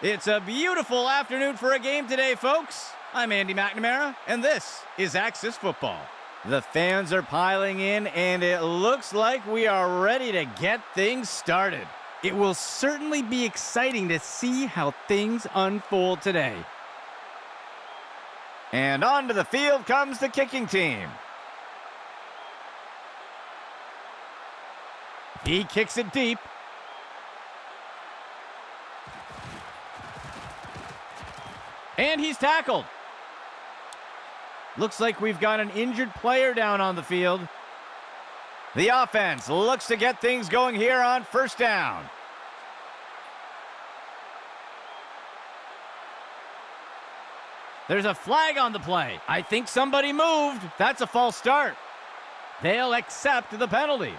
It's a beautiful afternoon for a game today, folks. I'm Andy McNamara, and this is Axis Football. The fans are piling in, and it looks like we are ready to get things started. It will certainly be exciting to see how things unfold today. And onto the field comes the kicking team. He kicks it deep. And he's tackled. Looks like we've got an injured player down on the field. The offense looks to get things going here on first down. There's a flag on the play. I think somebody moved. That's a false start. They'll accept the penalty.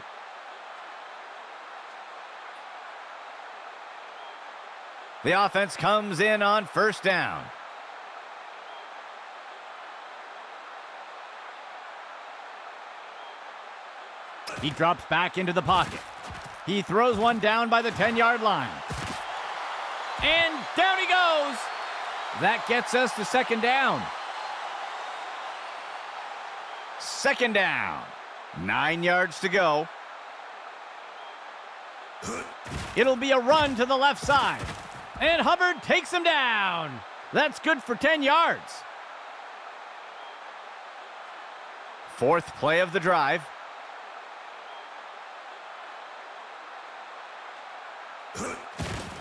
The offense comes in on first down. He drops back into the pocket. He throws one down by the 10-yard line. And down he goes. That gets us to second down. Second down. 9 yards to go. It'll be a run to the left side. And Hubbard takes him down. That's good for 10 yards. Fourth play of the drive.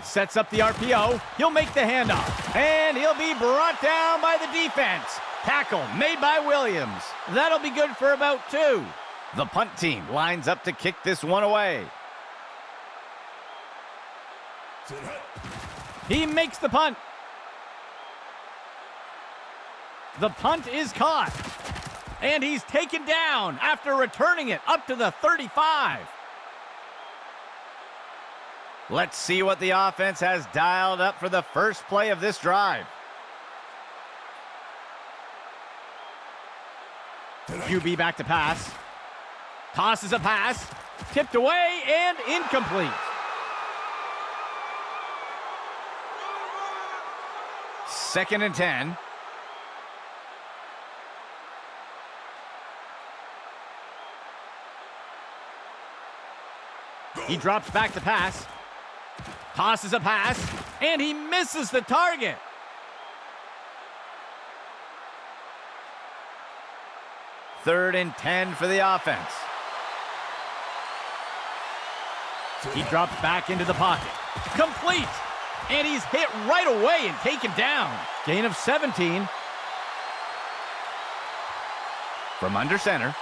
Sets up the RPO. He'll make the handoff. And he'll be brought down by the defense. Tackle made by Williams. That'll be good for about 2. The punt team lines up to kick this one away. He makes the punt. The punt is caught. And he's taken down after returning it up to the 35. Let's see what the offense has dialed up for the first play of this drive. QB back to pass. Tosses a pass. Tipped away and incomplete. Second and 10. He drops back to pass. Tosses a pass, and he misses the target. Third and 10 for the offense. He drops back into the pocket. Complete. And he's hit right away and taken down. Gain of 17. From under center.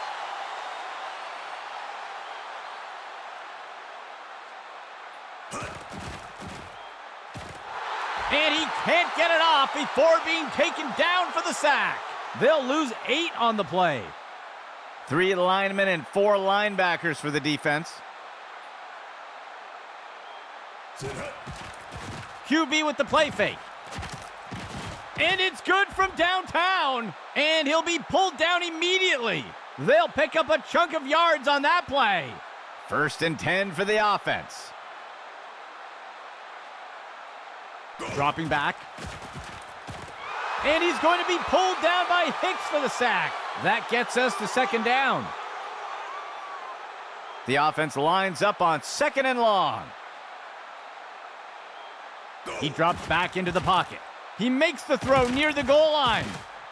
And he can't get it off before being taken down for the sack. They'll lose 8 on the play. 3 linemen and 4 linebackers for the defense. QB with the play fake. And it's good from downtown. And he'll be pulled down immediately. They'll pick up a chunk of yards on that play. First and 10 for the offense. Dropping back. And he's going to be pulled down by Hicks for the sack. That gets us to second down. The offense lines up on second and long. He drops back into the pocket. He makes the throw near the goal line.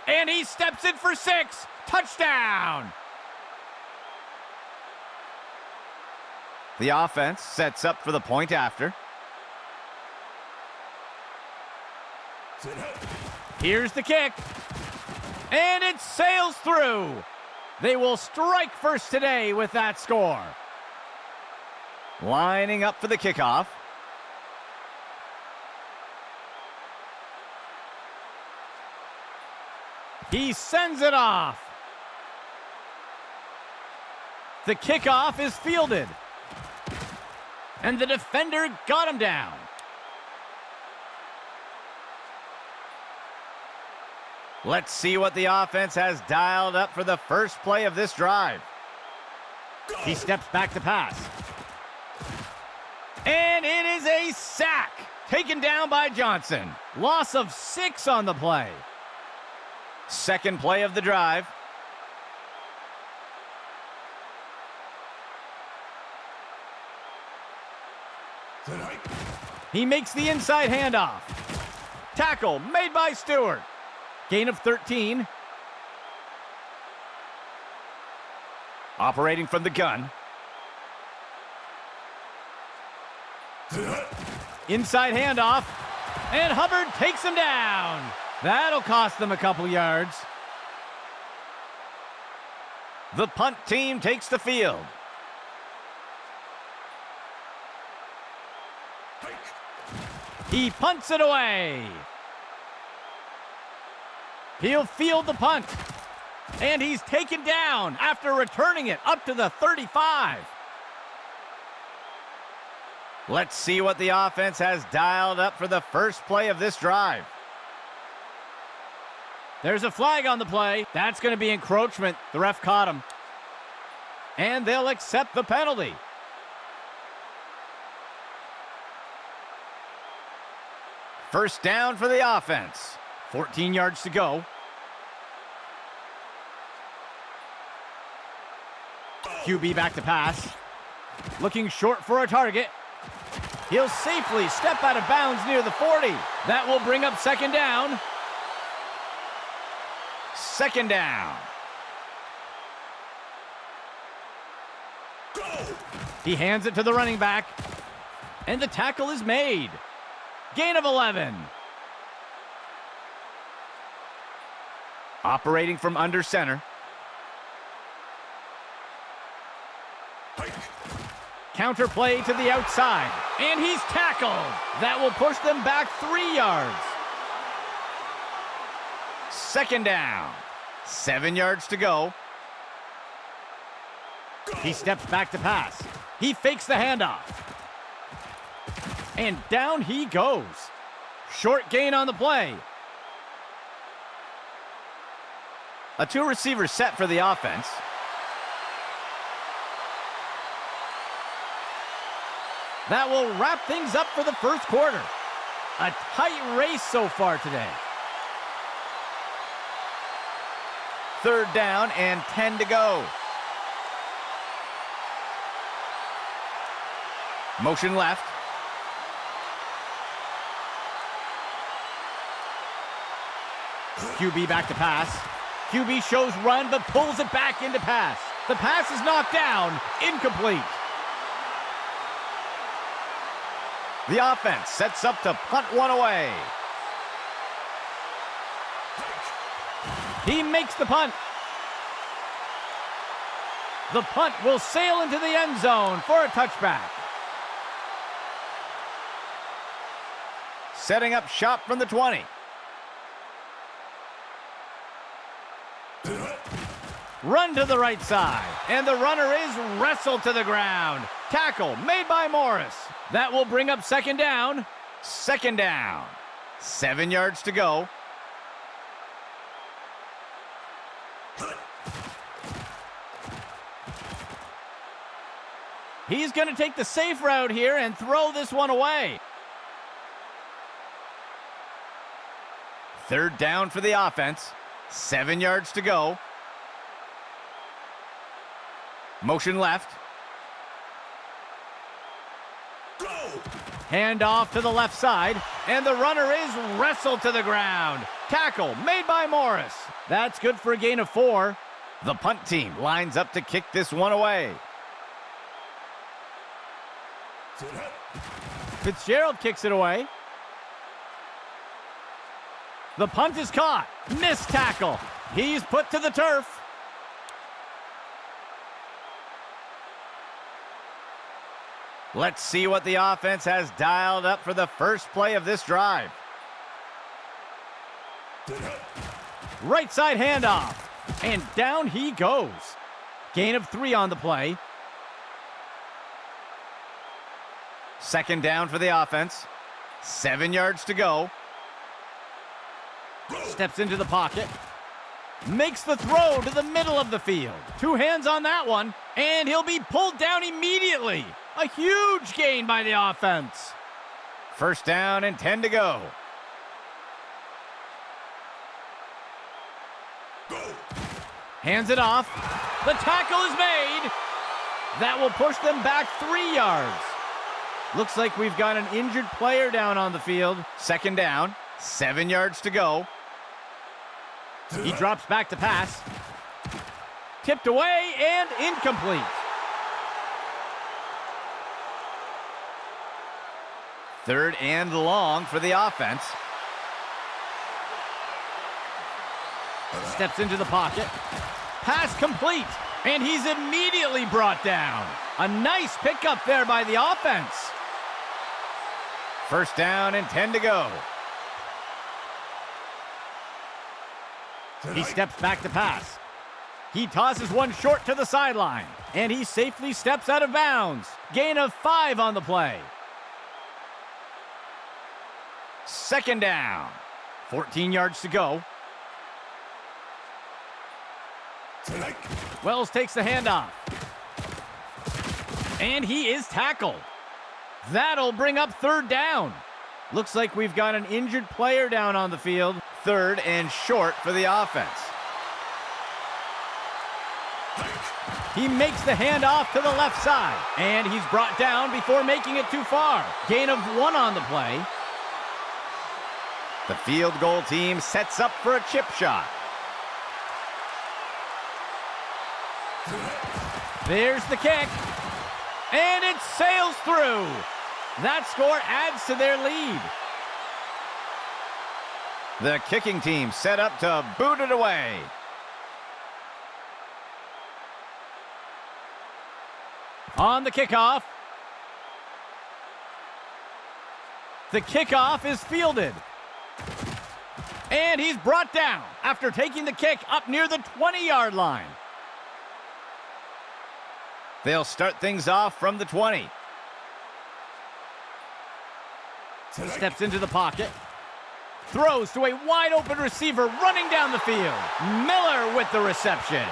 And he steps in for 6. Touchdown! The offense sets up for the point after. Here's the kick. And it sails through. They will strike first today with that score. Lining up for the kickoff. He sends it off. The kickoff is fielded. And the defender got him down. Let's see what the offense has dialed up for the first play of this drive. He steps back to pass. And it is a sack. taken down by Johnson. Loss of 6 on the play. Second play of the drive. He makes the inside handoff. Tackle made by Stewart. Gain of 13. Operating from the gun. Inside handoff. And Hubbard takes him down. That'll cost them a couple yards. The punt team takes the field. He punts it away. He'll field the punt. And he's taken down after returning it up to the 35. Let's see what the offense has dialed up for the first play of this drive. There's a flag on the play. That's going to be encroachment. The ref caught him. And they'll accept the penalty. First down for the offense. 14 yards to go. QB back to pass. Looking short for a target. He'll safely step out of bounds near the 40. That will bring up second down. Second down. He hands it to the running back. And the tackle is made. Gain of 11. Operating from under center. Counter play to the outside. And he's tackled. That will push them back 3 yards. Second down. 7 yards to go. He steps back to pass. He fakes the handoff. And down he goes. Short gain on the play. A 2-receiver set for the offense. That will wrap things up for the first quarter. A tight race so far today. Third down and 10 to go. Motion left. QB back to pass. QB shows run but pulls it back into pass. The pass is knocked down, incomplete. The offense sets up to punt one away. He makes the punt. The punt will sail into the end zone for a touchback. Setting up shop from the 20. Run to the right side, and the runner is wrestled to the ground. Tackle made by Morris. That will bring up second down. Second down. 7 yards to go. He's going to take the safe route here and throw this one away. Third down for the offense. 7 yards to go. Motion left. Hand off to the left side, and the runner is wrestled to the ground. Tackle made by Morris. That's good for a gain of 4. The punt team lines up to kick this one away. Fitzgerald kicks it away. The punt is caught. Missed tackle. He's put to the turf. Let's see what the offense has dialed up for the first play of this drive. Right side handoff. And down he goes. Gain of 3 on the play. Second down for the offense. 7 yards to go. Steps into the pocket. Makes the throw to the middle of the field. 2 hands on that one. And he'll be pulled down immediately. A huge gain by the offense. First down and 10 to go. Hands it off. The tackle is made. That will push them back 3 yards. Looks like we've got an injured player down on the field. Second down, 7 yards to go. He drops back to pass. Tipped away and incomplete. Third and long for the offense. Steps into the pocket. Pass complete. And he's immediately brought down. A nice pickup there by the offense. First down and 10 to go. He steps back to pass. He tosses one short to the sideline. And he safely steps out of bounds. Gain of 5 on the play. Second down. 14 yards to go. Wells takes the handoff. And he is tackled. That'll bring up third down. Looks like we've got an injured player down on the field. Third and short for the offense. He makes the handoff to the left side. And he's brought down before making it too far. Gain of 1 on the play. The field goal team sets up for a chip shot. There's the kick. And it sails through. That score adds to their lead. The kicking team set up to boot it away. On the kickoff. The kickoff is fielded. And he's brought down after taking the kick up near the 20-yard line. They'll start things off from the 20. Steps into the pocket. Throws to a wide-open receiver running down the field. Miller with the reception.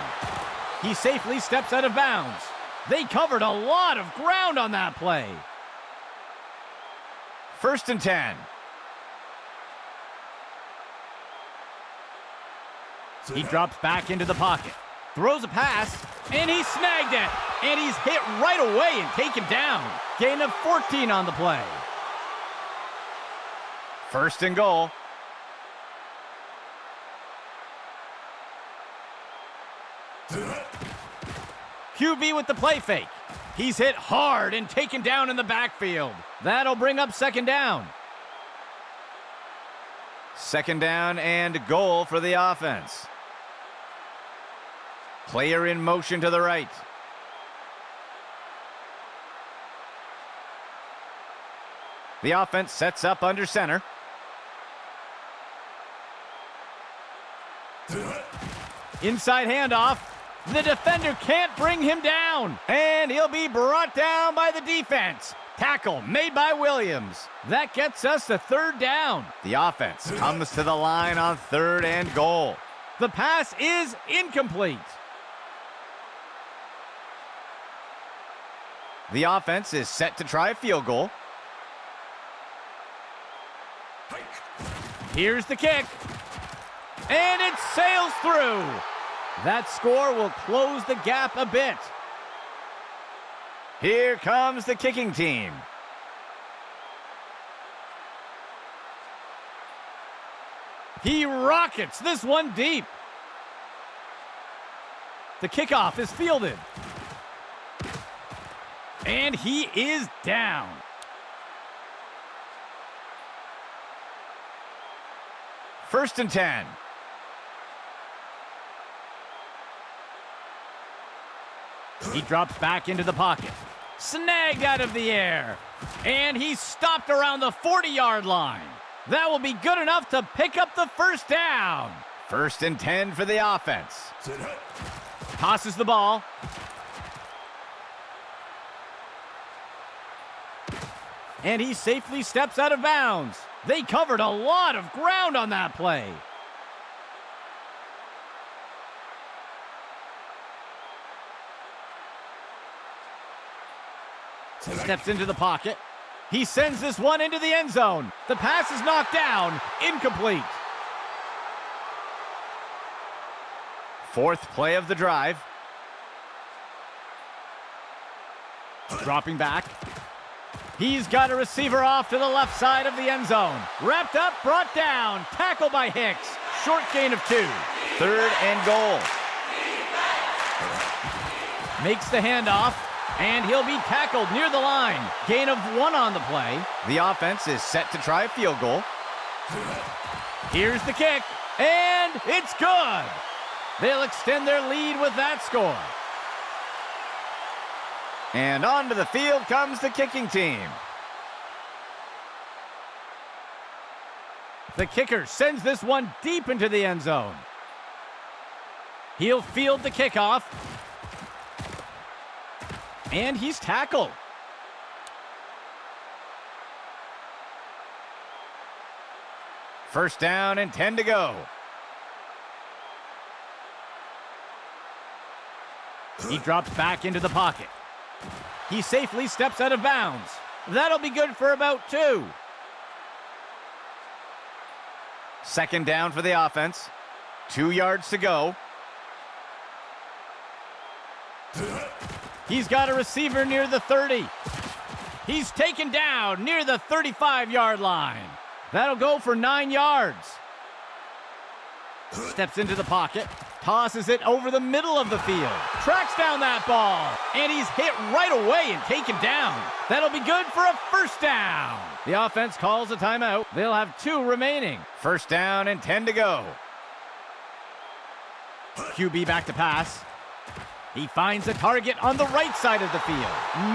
He safely steps out of bounds. They covered a lot of ground on that play. First and 10. He drops back into the pocket. Throws a pass, and he snagged it. And he's hit right away and taken down. Gain of 14 on the play. First and goal. QB with the play fake. He's hit hard and taken down in the backfield. That'll bring up second down. Second down and goal for the offense. Player in motion to the right. The offense sets up under center. Inside handoff. The defender can't bring him down. And he'll be brought down by the defense. Tackle made by Williams. That gets us to third down. The offense comes to the line on third and goal. The pass is incomplete. The offense is set to try a field goal. Here's the kick. And it sails through. That score will close the gap a bit. Here comes the kicking team. He rockets this one deep. The kickoff is fielded. And he is down. First and 10. He drops back into the pocket. Snagged out of the air. And he's stopped around the 40-yard line. That will be good enough to pick up the first down. First and 10 for the offense. Tosses the ball. And he safely steps out of bounds. They covered a lot of ground on that play. Steps into the pocket. He sends this one into the end zone. The pass is knocked down, incomplete. Fourth play of the drive. Dropping back. He's got a receiver off to the left side of the end zone. Wrapped up, brought down. Tackle by Hicks. Short gain of 2. 3rd and goal. Makes the handoff, and he'll be tackled near the line. Gain of 1 on the play. The offense is set to try a field goal. Here's the kick, and it's good. They'll extend their lead with that score. And onto the field comes the kicking team. The kicker sends this one deep into the end zone. He'll field the kickoff. And he's tackled. First down and 10 to go. He drops back into the pocket. He safely steps out of bounds. That'll be good for about 2. Second down for the offense. 2 yards to go. He's got a receiver near the 30. He's taken down near the 35-yard line. That'll go for 9 yards. Steps into the pocket. Tosses it over the middle of the field. Tracks down that ball. And he's hit right away and taken down. That'll be good for a first down. The offense calls a timeout. They'll have 2 remaining. First down and 10 to go. QB back to pass. He finds a target on the right side of the field.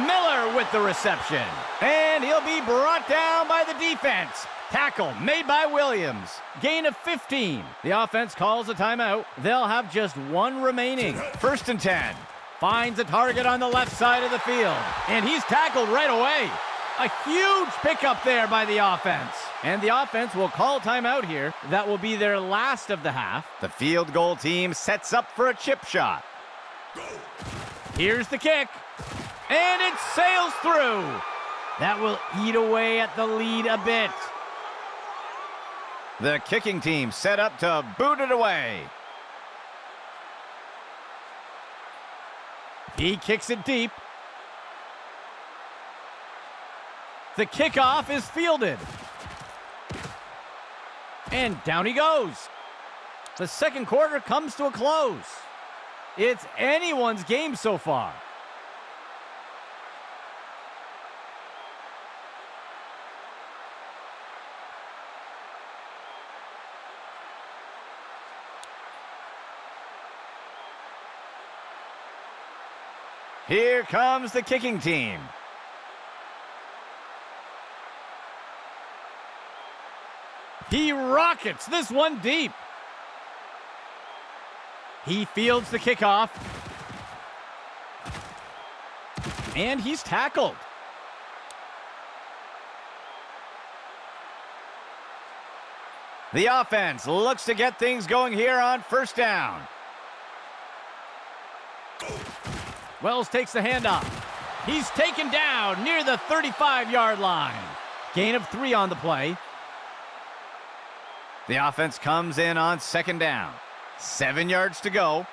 Miller with the reception. And he'll be brought down by the defense. Tackle made by Williams. Gain of 15. The offense calls a timeout. They'll have just 1 remaining. First and 10. Finds a target on the left side of the field. And he's tackled right away. A huge pickup there by the offense. And the offense will call timeout here. That will be their last of the half. The field goal team sets up for a chip shot. Here's the kick. And it sails through. That will eat away at the lead a bit. The kicking team set up to boot it away. He kicks it deep. The kickoff is fielded. And down he goes. The second quarter comes to a close. It's anyone's game so far. Here comes the kicking team. He rockets this one deep. He fields the kickoff. And he's tackled. The offense looks to get things going here on first down. Wells takes the handoff. He's taken down near the 35-yard line. Gain of 3 on the play. The offense comes in on second down. 7 yards to go.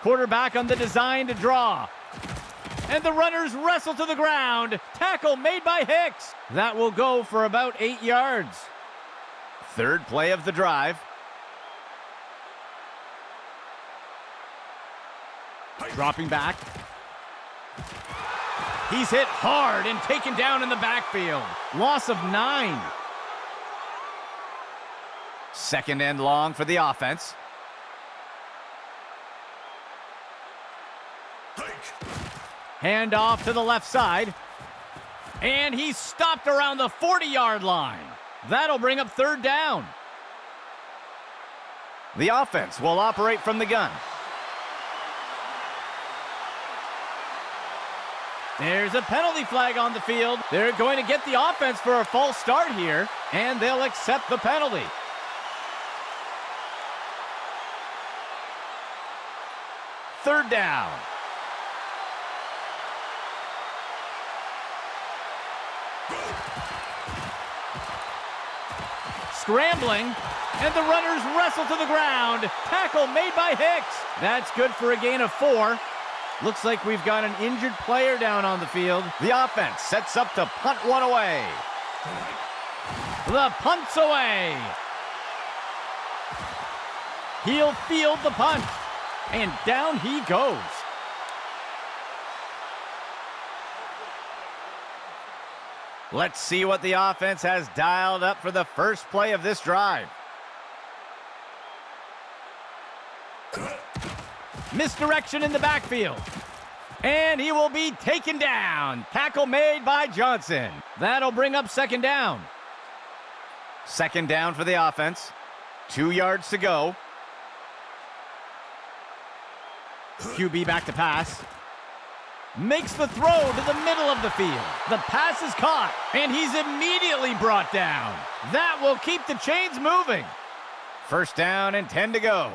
Quarterback on the design to draw. And the runners wrestle to the ground. Tackle made by Hicks. That will go for about 8 yards. Third play of the drive. Dropping back. He's hit hard and taken down in the backfield. Loss of 9. Second and long for the offense. Hand off to the left side. And he's stopped around the 40-yard line. That'll bring up third down. The offense will operate from the gun. There's a penalty flag on the field. They're going to get the offense for a false start here, and they'll accept the penalty. Third down. scrambling, and the runners wrestle to the ground. Tackle made by Hicks. That's good for a gain of 4. Looks like we've got an injured player down on the field. The offense sets up to punt one away. The punt's away. He'll field the punt, and down he goes. Let's see what the offense has dialed up for the first play of this drive. Misdirection in the backfield. And he will be taken down. Tackle made by Johnson. That'll bring up second down. Second down for the offense. 2 yards to go. QB back to pass. Makes the throw to the middle of the field. The pass is caught, and he's immediately brought down. That will keep the chains moving. First down and 10 to go.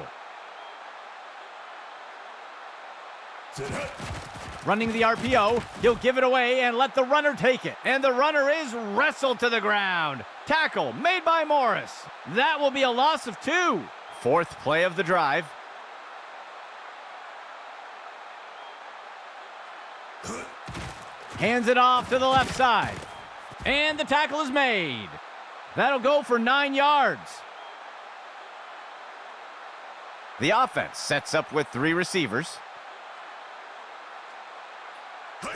Running the RPO, he'll give it away and let the runner take it. And the runner is wrestled to the ground. Tackle made by Morris. That will be a loss of 2. Fourth play of the drive. Hands it off to the left side. And the tackle is made. That'll go for 9 yards. The offense sets up with 3 receivers.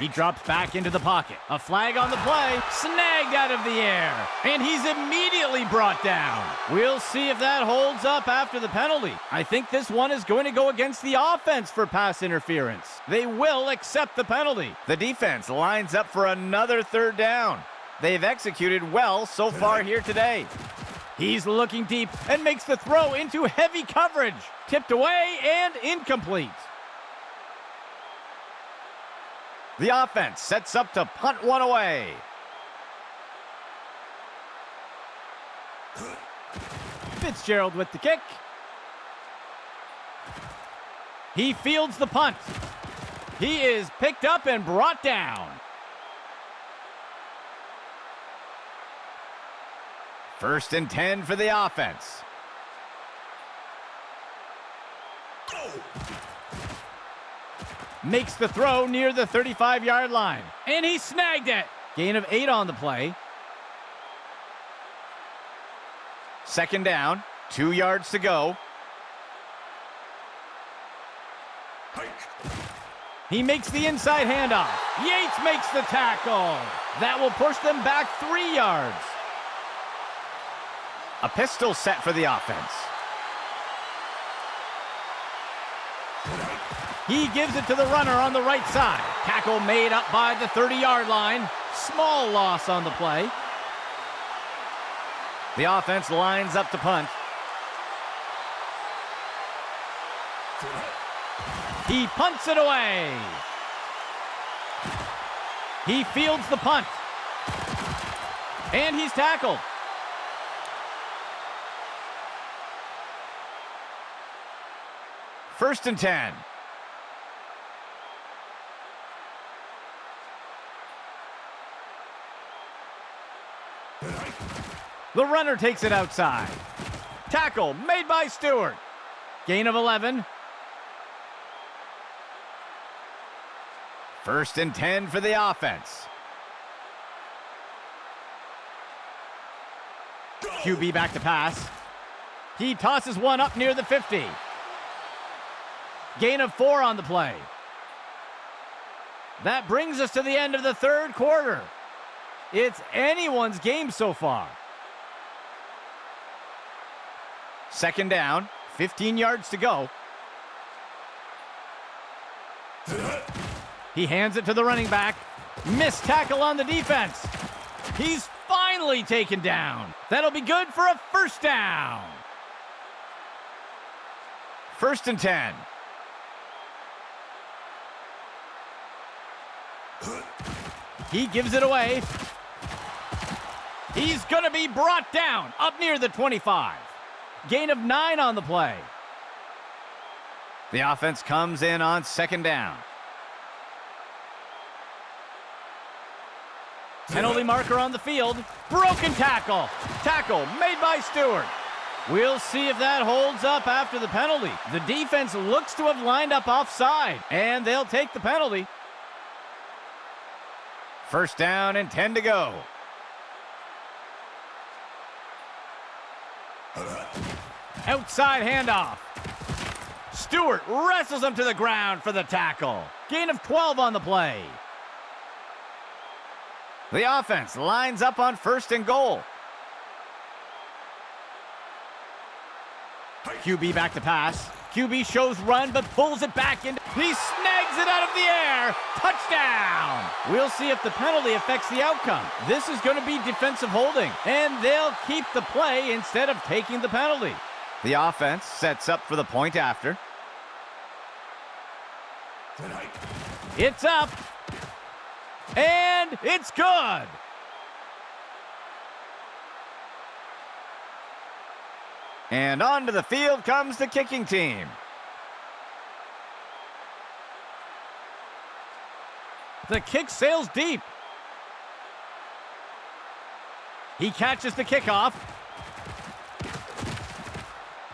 He drops back into the pocket. A flag on the play, snagged out of the air, and he's immediately brought down. We'll see if that holds up after the penalty. I think this one is going to go against the offense for pass interference. They will accept the penalty. The defense lines up for another third down. They've executed well so far here today. He's looking deep and makes the throw into heavy coverage. Tipped away and incomplete. The offense sets up to punt one away. Fitzgerald with the kick. He fields the punt. He is picked up and brought down. First and 10 for the offense. Makes the throw near the 35-yard line. And he snagged it. Gain of 8 on the play. Second down, 2 yards to go. He makes the inside handoff. Yates makes the tackle. That will push them back 3 yards. A pistol set for the offense. He gives it to the runner on the right side. Tackle made up by the 30-yard line. Small loss on the play. The offense lines up to punt. He punts it away. He fields the punt. And he's tackled. First and 10. The runner takes it outside. Tackle made by Stewart. Gain of 11. First and 10 for the offense. QB back to pass. He tosses one up near the 50. Gain of 4 on the play. That brings us to the end of the third quarter. It's anyone's game so far. Second down, 15 yards to go. He hands it to the running back. Missed tackle on the defense. He's finally taken down. That'll be good for a first down. First and 10. He gives it away. He's going to be brought down up near the 25. Gain of 9 on the play. The offense comes in on second down. Penalty marker on the field. Broken tackle. Tackle made by Stewart. We'll see if that holds up after the penalty. The defense looks to have lined up offside, and they'll take the penalty. First down and 10 to go. Outside handoff. Stewart wrestles him to the ground for the tackle. Gain of 12 on the play. The offense lines up on first and goal. QB back to pass. QB shows run but pulls it back in. He snags it out of the air. Touchdown! We'll see if the penalty affects the outcome. This is going to be defensive holding, and they'll keep the play instead of taking the penalty. The offense sets up for the point after. It's up. And it's good. And onto the field comes the kicking team. The kick sails deep. He catches the kickoff.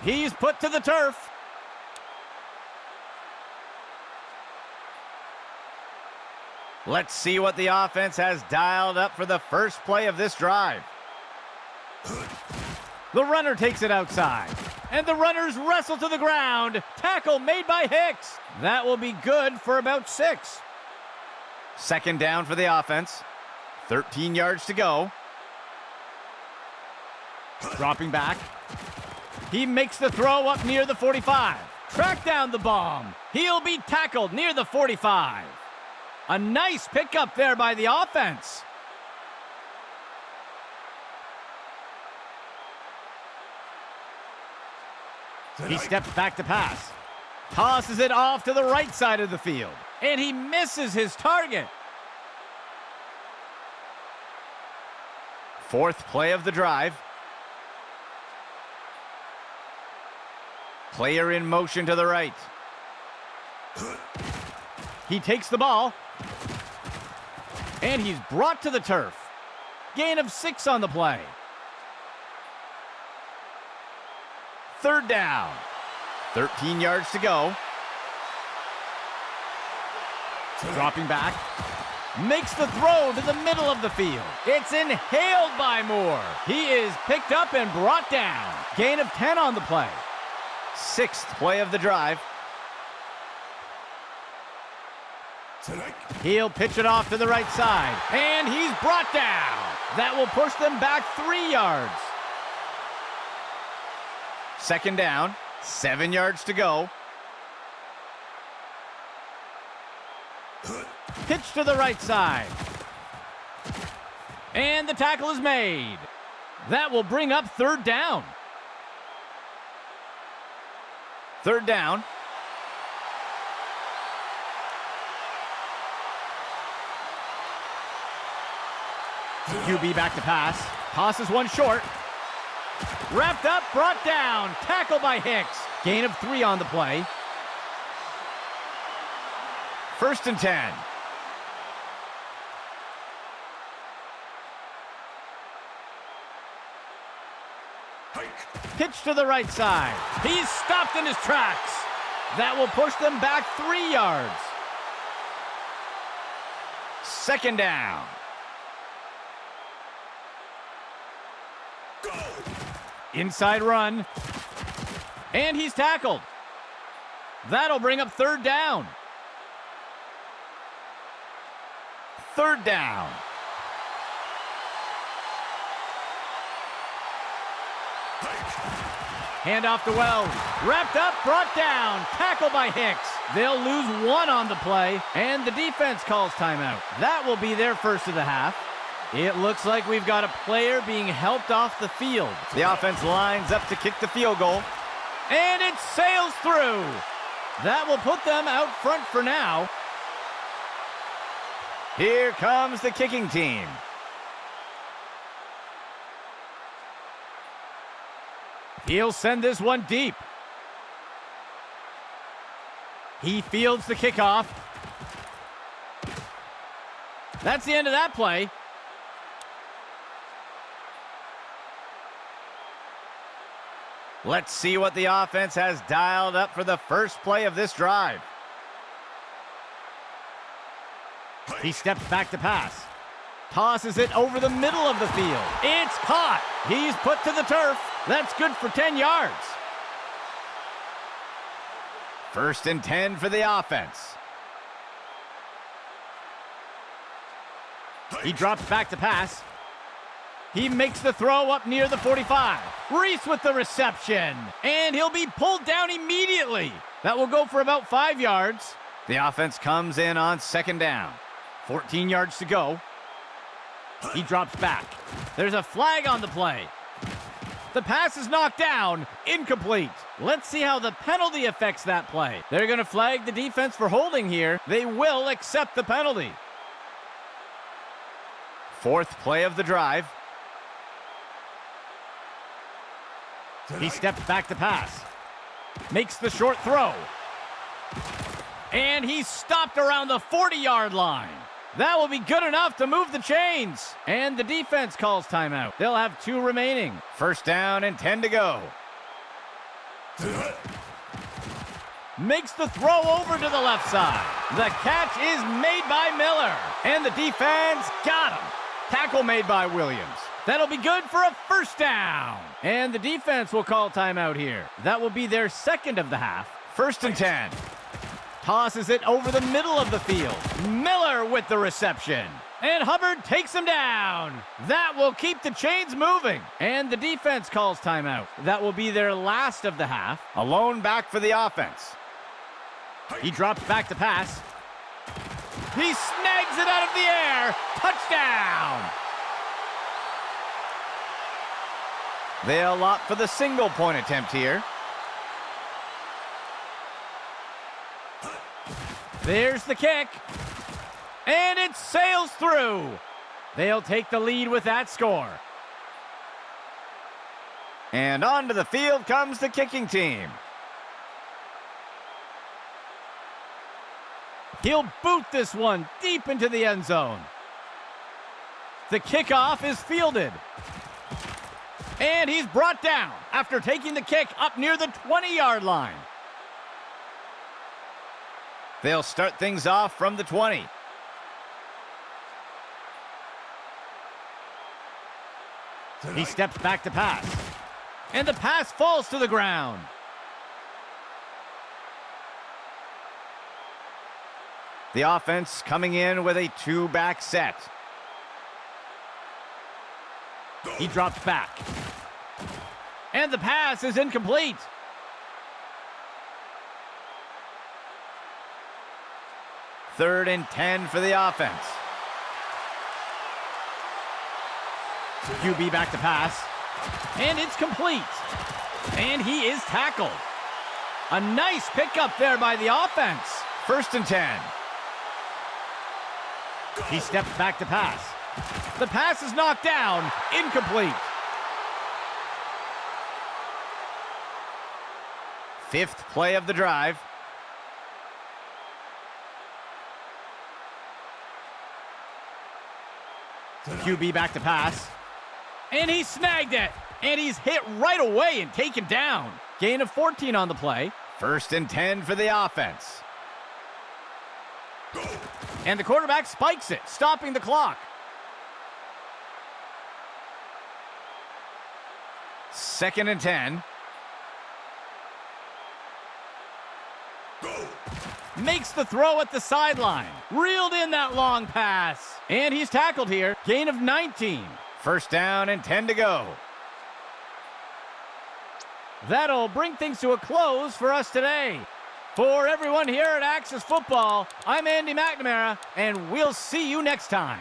He's put to the turf. Let's see what the offense has dialed up for the first play of this drive. The runner takes it outside, and the runners wrestle to the ground. Tackle made by Hicks. That will be good for about 6. Second down for the offense. 13 yards to go. Dropping back. He makes the throw up near the 45. Track down the bomb. He'll be tackled near the 45. A nice pickup there by the offense. He steps back to pass. Tosses it off to the right side of the field. And he misses his target. Fourth play of the drive. Player in motion to the right. He takes the ball. And he's brought to the turf. Gain of 6 on the play. Third down. 13 yards to go. Dropping back. Makes the throw to the middle of the field. It's inhaled by Moore. He is picked up and brought down. Gain of 10 on the play. Sixth play of the drive. He'll pitch it off to the right side. And he's brought down. That will push them back 3 yards. Second down. 7 yards to go. Pitch to the right side. And the tackle is made. That will bring up third down. Third down. QB back to pass. Tosses one short. Wrapped up, brought down. Tackle by Hicks. Gain of 3 on the play. First and 10. Pitch to the right side. He's stopped in his tracks. That will push them back 3 yards. Second down. Inside run. And he's tackled. That'll bring up third down. Third down. Handoff to Wells. Wrapped up, brought down. Tackle by Hicks. They'll lose 1 on the play, and the defense calls timeout. That will be their first of the half. It looks like we've got a player being helped off the field. The offense lines up to kick the field goal. And it sails through. That will put them out front for now. Here comes the kicking team. He'll send this one deep. He fields the kickoff. That's the end of that play. Let's see what the offense has dialed up for the first play of this drive. He steps back to pass. Tosses it over the middle of the field. It's caught. He's put to the turf. That's good for 10 yards. 1st and 10 for the offense. He drops back to pass. He makes the throw up near the 45. Reese with the reception. And he'll be pulled down immediately. That will go for about 5 yards. The offense comes in on 2nd down. 14 yards to go. He drops back. There's a flag on the play. The pass is knocked down. Incomplete. Let's see how the penalty affects that play. They're going to flag the defense for holding here. They will accept the penalty. 4th play of the drive. He steps back to pass. Makes the short throw. And he's stopped around the 40-yard line. That will be good enough to move the chains. And the defense calls timeout. They'll have 2 remaining. 1st down and 10 to go. Makes the throw over to the left side. The catch is made by Miller. And the defense got him. Tackle made by Williams. That'll be good for a 1st down. And the defense will call timeout here. That will be their 2nd of the half. 1st and 10. Tosses it over the middle of the field. Miller with the reception. And Hubbard takes him down. That will keep the chains moving. And the defense calls timeout. That will be their last of the half. A lone back for the offense. He drops back to pass. He snags it out of the air. Touchdown. They'll opt for the single point attempt here. There's the kick. And it sails through. They'll take the lead with that score. And onto the field comes the kicking team. He'll boot this one deep into the end zone. The kickoff is fielded. And he's brought down after taking the kick up near the 20-yard line. They'll start things off from the 20. He steps back to pass. And the pass falls to the ground. The offense coming in with a 2-back set. He drops back. And the pass is incomplete. Third and 10 for the offense. QB back to pass. And it's complete. And he is tackled. A nice pickup there by the offense. 1st and 10. He steps back to pass. The pass is knocked down. Incomplete. 5th play of the drive. QB back to pass. And he snagged it. And he's hit right away and taken down. Gain of 14 on the play. 1st and 10 for the offense. And the quarterback spikes it, stopping the clock. 2nd and 10. Makes the throw at the sideline. Reeled in that long pass. And he's tackled here. Gain of 19. 1st down and 10 to go. That'll bring things to a close for us today. For everyone here at Axis Football, I'm Andy McNamara, and we'll see you next time.